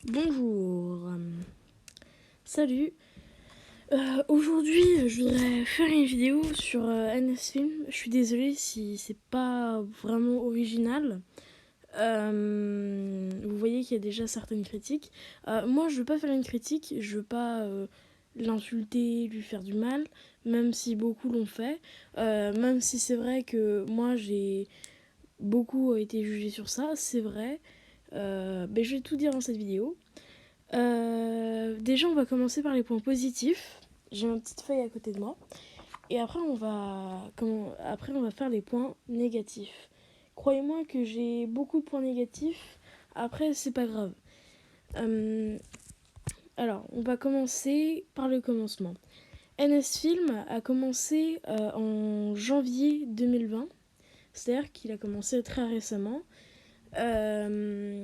Bonjour. Salut. Aujourd'hui, je voudrais faire une vidéo sur NS Film. Je suis désolée si c'est pas vraiment original. Vous voyez qu'il y a déjà certaines critiques. Moi, je veux pas faire une critique. Je veux pas l'insulter, lui faire du mal, même si beaucoup l'ont fait. Même si c'est vrai que moi, j'ai beaucoup été jugée sur ça, c'est vrai. Mais je vais tout dire dans cette vidéo. Déjà, on va commencer par les points positifs. J'ai ma petite feuille à côté de moi. Et après, on va faire les points négatifs. Croyez-moi que j'ai beaucoup de points négatifs. Après, c'est pas grave. Euh, alors, on va commencer par le commencement. NS Film a commencé en janvier 2020. C'est-à-dire qu'il a commencé très récemment. Euh,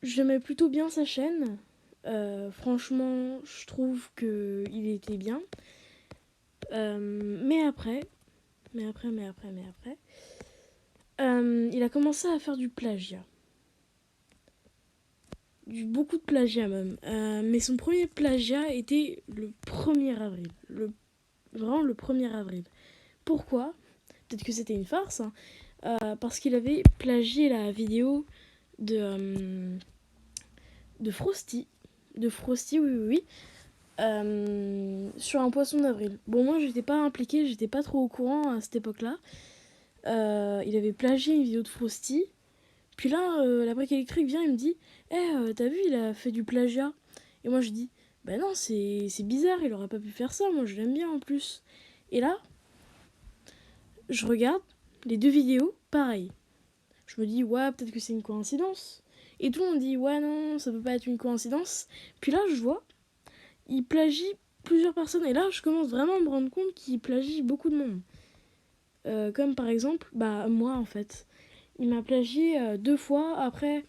J'aimais plutôt bien sa chaîne. Franchement, je trouve qu'il était bien. Mais après, il a commencé à faire du plagiat. Beaucoup de plagiat même. Mais son premier plagiat était le 1er avril. Vraiment le 1er avril. Pourquoi? Peut-être que c'était une farce. Hein. Parce qu'il avait plagié la vidéo de Frosty. De Frosty, oui, oui, oui. Sur un poisson d'avril. Bon, moi, j'étais pas impliquée, j'étais pas trop au courant à cette époque-là. Il avait plagié une vidéo de Frosty. Puis là, la brique électrique vient et me dit t'as vu, il a fait du plagiat. Et moi, je dis bah non, c'est bizarre, il aurait pas pu faire ça, moi je l'aime bien en plus. Et là, je regarde les deux vidéos, pareil. Je me dis ouais, peut-être que c'est une coïncidence. Et tout le monde dit ouais, non, ça peut pas être une coïncidence. Puis là, je vois il plagie plusieurs personnes. Et là, je commence vraiment à me rendre compte qu'il plagie beaucoup de monde. Comme par exemple, bah moi en fait. Il m'a plagié 2 fois. Après,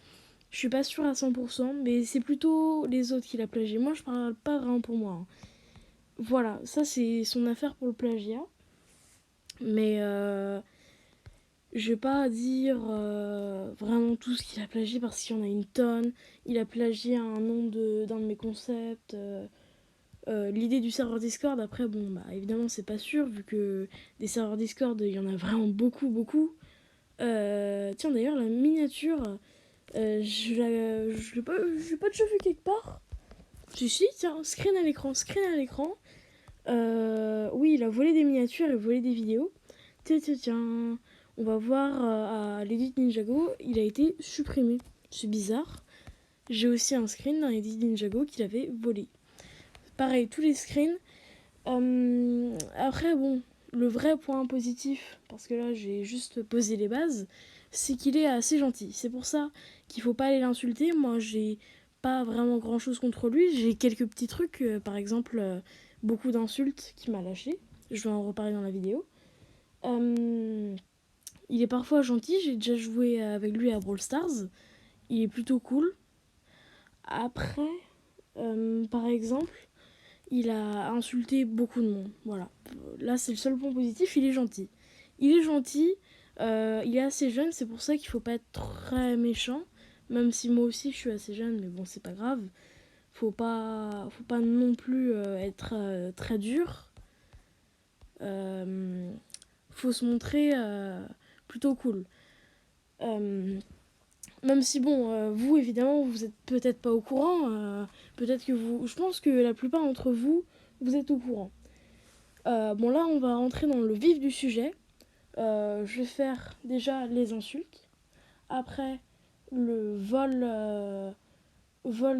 je suis pas sûre à 100%, mais c'est plutôt les autres qui l'a plagié. Moi, je parle pas vraiment pour moi. Hein. Voilà, ça c'est son affaire pour le plagiat. Mais je vais pas dire vraiment tout ce qu'il a plagié parce qu'il y en a une tonne. Il a plagié un nom d'un de mes concepts. L'idée du serveur Discord, après, bon, bah évidemment, c'est pas sûr, vu que des serveurs Discord, il y en a vraiment beaucoup, beaucoup. Tiens, d'ailleurs, la miniature, je l'ai pas déjà vu quelque part. Si, tiens, screen à l'écran, screen à l'écran. Oui, il a volé des miniatures et volé des vidéos. Tiens, tiens, tiens. On va voir à l'Edit Ninjago, il a été supprimé. C'est bizarre. J'ai aussi un screen dans l'Edit Ninjago qu'il avait volé. Pareil, tous les screens. Après, bon, le vrai point positif, parce que là j'ai juste posé les bases, c'est qu'il est assez gentil. C'est pour ça qu'il faut pas aller l'insulter. Moi, j'ai pas vraiment grand chose contre lui. J'ai quelques petits trucs, par exemple, beaucoup d'insultes qu'il m'a lâché. Je vais en reparler dans la vidéo. Euh, il est parfois gentil. J'ai déjà joué avec lui à Brawl Stars. Il est plutôt cool. Après, par exemple, il a insulté beaucoup de monde. Voilà. Là, c'est le seul point positif, il est gentil. Il est gentil, il est assez jeune, c'est pour ça qu'il faut pas être très méchant. Même si moi aussi je suis assez jeune, mais bon, c'est pas grave. Faut pas non plus être très dur. Euh, Faut se montrer plutôt cool. Euh, Même si bon, vous évidemment, vous êtes peut-être pas au courant. Peut-être que vous, je pense que la plupart d'entre vous, vous êtes au courant. Bon là, on va rentrer dans le vif du sujet. Je vais faire déjà les insultes. Après, le vol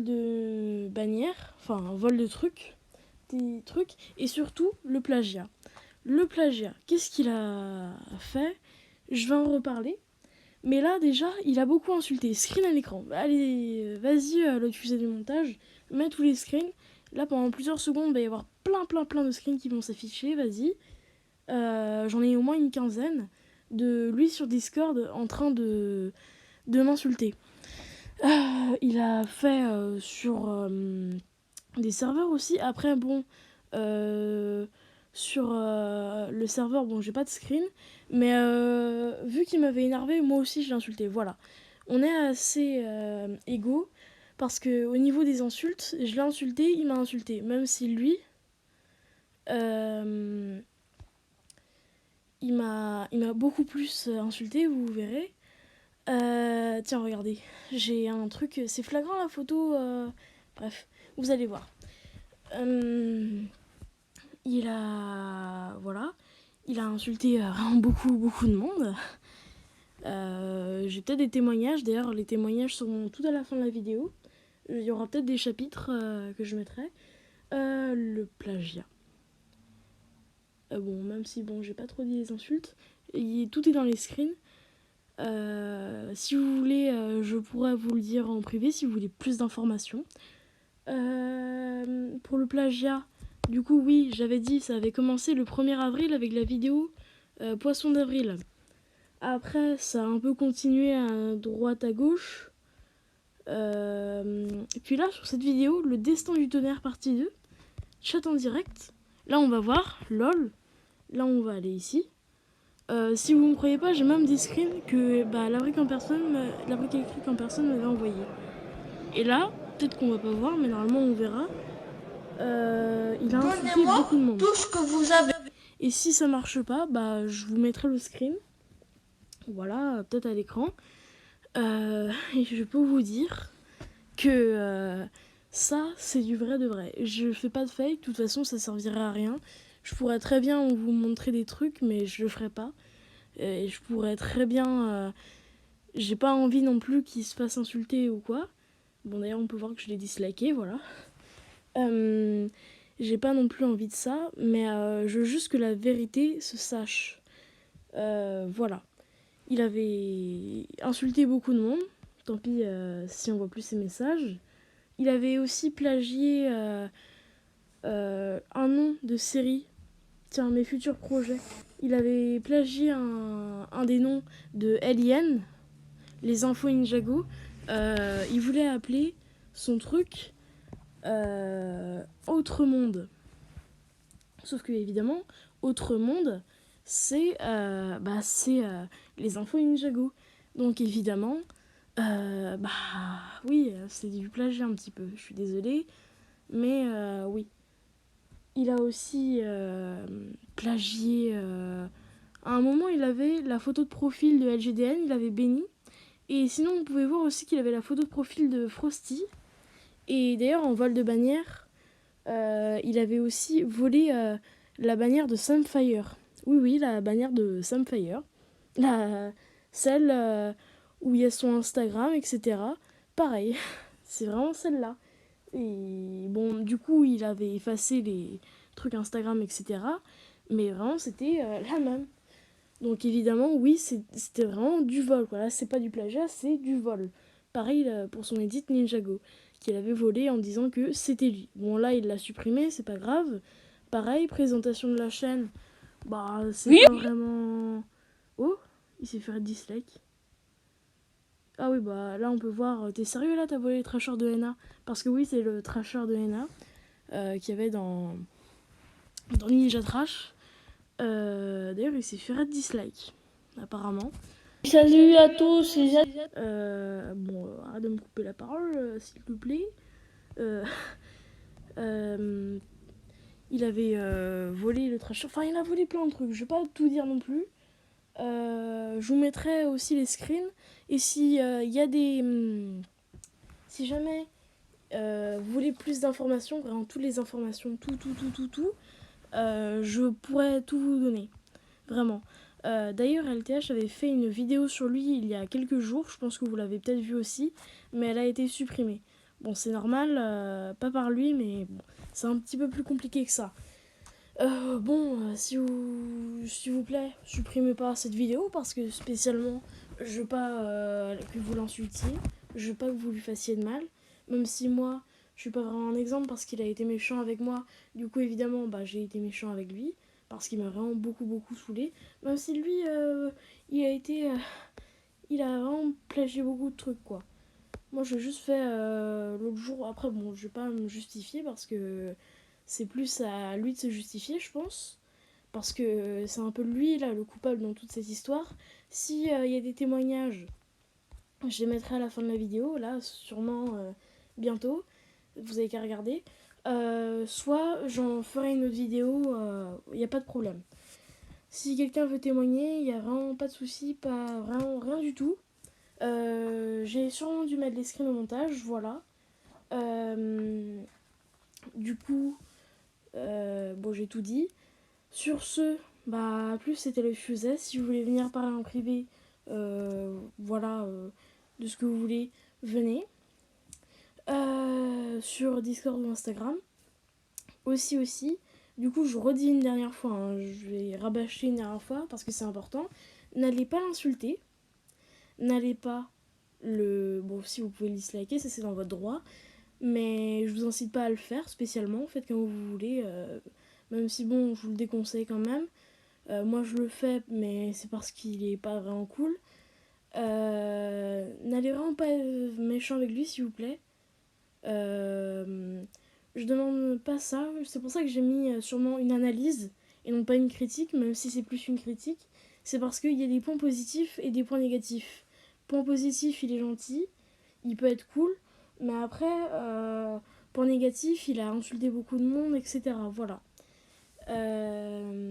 de bannière, enfin vol de trucs, des trucs, et surtout le plagiat. Le plagiat, qu'est-ce qu'il a fait? Je vais en reparler. Mais là, déjà, il a beaucoup insulté. Screen à l'écran. Allez, vas-y, l'autre fusée du montage, mets tous les screens. Là, pendant plusieurs secondes, il va y avoir plein de screens qui vont s'afficher. Vas-y. J'en ai au moins une quinzaine de lui sur Discord en train de m'insulter. Il a fait sur des serveurs aussi. Après, bon, sur le serveur, bon, j'ai pas de screen. Mais vu qu'il m'avait énervé, moi aussi je l'ai insulté. Voilà. On est assez égaux. Parce que au niveau des insultes, je l'ai insulté, il m'a insulté. Même si lui, euh, il m'a beaucoup plus insulté, vous verrez. Tiens, regardez, j'ai un truc, c'est flagrant la photo. Bref, vous allez voir. Il a, voilà, il a insulté vraiment beaucoup de monde. J'ai peut-être des témoignages. D'ailleurs, les témoignages seront tout à la fin de la vidéo. Il y aura peut-être des chapitres que je mettrai. Le plagiat. Bon, même si bon, j'ai pas trop dit les insultes, tout est dans les screens. Si vous voulez, je pourrais vous le dire en privé si vous voulez plus d'informations. Pour le plagiat, du coup, oui, j'avais dit, ça avait commencé le 1er avril avec la vidéo Poisson d'avril. Après, ça a un peu continué à droite à gauche. Et puis là, sur cette vidéo, le destin du tonnerre partie 2, chat en direct. Là, on va voir, lol. Là, on va aller ici. Si vous ne me croyez pas, j'ai même des screens que la brique électrique en personne m'avait envoyé. Et là, peut-être qu'on va pas voir, mais normalement on verra. Il a insulté beaucoup de monde. Tout ce que vous avez. Et si ça marche pas, je vous mettrai le screen. Voilà, peut-être à l'écran. Et je peux vous dire que ça, c'est du vrai de vrai. Je fais pas de fake, de toute façon, ça servirait à rien. Je pourrais très bien vous montrer des trucs, mais je le ferai pas. Et je pourrais très bien... j'ai pas envie non plus qu'il se fasse insulter ou quoi. Bon, d'ailleurs, on peut voir que je l'ai disliké, voilà. J'ai pas non plus envie de ça, mais je veux juste que la vérité se sache. Voilà. Il avait insulté beaucoup de monde. Tant pis si on voit plus ses messages. Il avait aussi plagié un nom de série. Tiens, mes futurs projets. Il avait plagié un des noms de Alien, les infos Ninjago. Il voulait appeler son truc Autre Monde. Sauf que, évidemment, Autre Monde, c'est les infos Ninjago. Donc, évidemment, oui, c'est du plagiat un petit peu. Je suis désolée. Mais oui. Il a aussi plagié. À un moment, il avait la photo de profil de LGDN, il avait béni. Et sinon, on pouvait voir aussi qu'il avait la photo de profil de Frosty. Et d'ailleurs, en vol de bannière, il avait aussi volé la bannière de Samfire. Oui, la bannière de Samfire. Celle où il y a son Instagram, etc. Pareil, c'est vraiment celle-là. Et bon, du coup, il avait effacé les trucs Instagram, etc. Mais vraiment, c'était la même. Donc évidemment, oui, c'était vraiment du vol. Voilà, c'est pas du plagiat, c'est du vol. Pareil pour son edit Ninjago, qu'il avait volé en disant que c'était lui. Bon, là, il l'a supprimé, c'est pas grave. Pareil, présentation de la chaîne, c'est Oui. pas vraiment... Oh, il s'est fait dislike. Ah oui, là, on peut voir... T'es sérieux, là, t'as volé le trasheur de Henna? Parce que oui, c'est le trasheur de Henna qu'il y avait dans Ninja Trash. D'ailleurs, il s'est fait dislike, apparemment. Salut à tous. Arrête de me couper la parole, s'il te plaît. Il avait volé le trash. Enfin, il a volé plein de trucs. Je vais pas tout dire non plus. Je vous mettrai aussi les screens. Et si il y a des... si jamais vous voulez plus d'informations, vraiment toutes les informations, tout, je pourrais tout vous donner. Vraiment. D'ailleurs, LTH avait fait une vidéo sur lui il y a quelques jours. Je pense que vous l'avez peut-être vu aussi. Mais elle a été supprimée. Bon, c'est normal, pas par lui, mais bon, c'est un petit peu plus compliqué que ça. S'il vous plaît, supprimez pas cette vidéo parce que spécialement, je veux pas que vous l'insultiez. Je veux pas que vous lui fassiez de mal. Même si moi, je suis pas vraiment un exemple parce qu'il a été méchant avec moi. Du coup, évidemment, j'ai été méchant avec lui parce qu'il m'a vraiment beaucoup saoulé. Même si lui, il a vraiment plagié beaucoup de trucs, quoi. Moi, je l'ai juste fait l'autre jour. Après, bon, je vais pas me justifier parce que c'est plus à lui de se justifier, je pense. Parce que c'est un peu lui, là, le coupable dans toute cette histoire. Si y a des témoignages, je les mettrai à la fin de la vidéo. Là, sûrement, bientôt, vous avez qu'à regarder. Soit j'en ferai une autre vidéo, il n'y a pas de problème. Si quelqu'un veut témoigner, il n'y a vraiment pas de souci, pas vraiment rien du tout. J'ai sûrement dû mettre les screens au montage, voilà. Du coup, bon, j'ai tout dit. Sur ce, bah, plus c'était le Fuset. Si vous voulez venir parler en privé, voilà, de ce que vous voulez, venez. Sur Discord ou Instagram. Aussi. Du coup, je redis une dernière fois, hein, je vais rabâcher une dernière fois parce que c'est important. N'allez pas l'insulter. N'allez pas le. Bon, si vous pouvez le disliker, ça c'est dans votre droit. Mais je vous incite pas à le faire spécialement. Faites comme vous voulez. Même si, bon, je vous le déconseille quand même. Moi, je le fais, mais c'est parce qu'il est pas vraiment cool. N'allez vraiment pas méchant avec lui, s'il vous plaît. Je demande pas ça. C'est pour ça que j'ai mis sûrement une analyse et non pas une critique, même si c'est plus une critique. C'est parce qu'il y a des points positifs et des points négatifs. Point positif, il est gentil, il peut être cool, mais après, point négatif, il a insulté beaucoup de monde, etc. Voilà.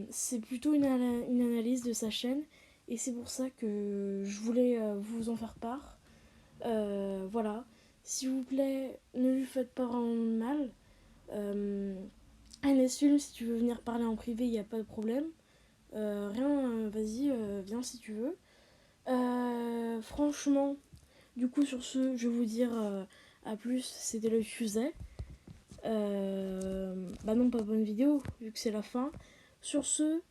C'est plutôt une analyse de sa chaîne et c'est pour ça que je voulais vous en faire part. Voilà. S'il vous plaît, ne lui faites pas vraiment de mal. Agnès Film, si tu veux venir parler en privé, il n'y a pas de problème. Rien, vas-y, viens si tu veux. Franchement, du coup, sur ce, je vais vous dire à plus. C'était le Fuset. Bah non, pas bonne vidéo, vu que c'est la fin. Sur ce,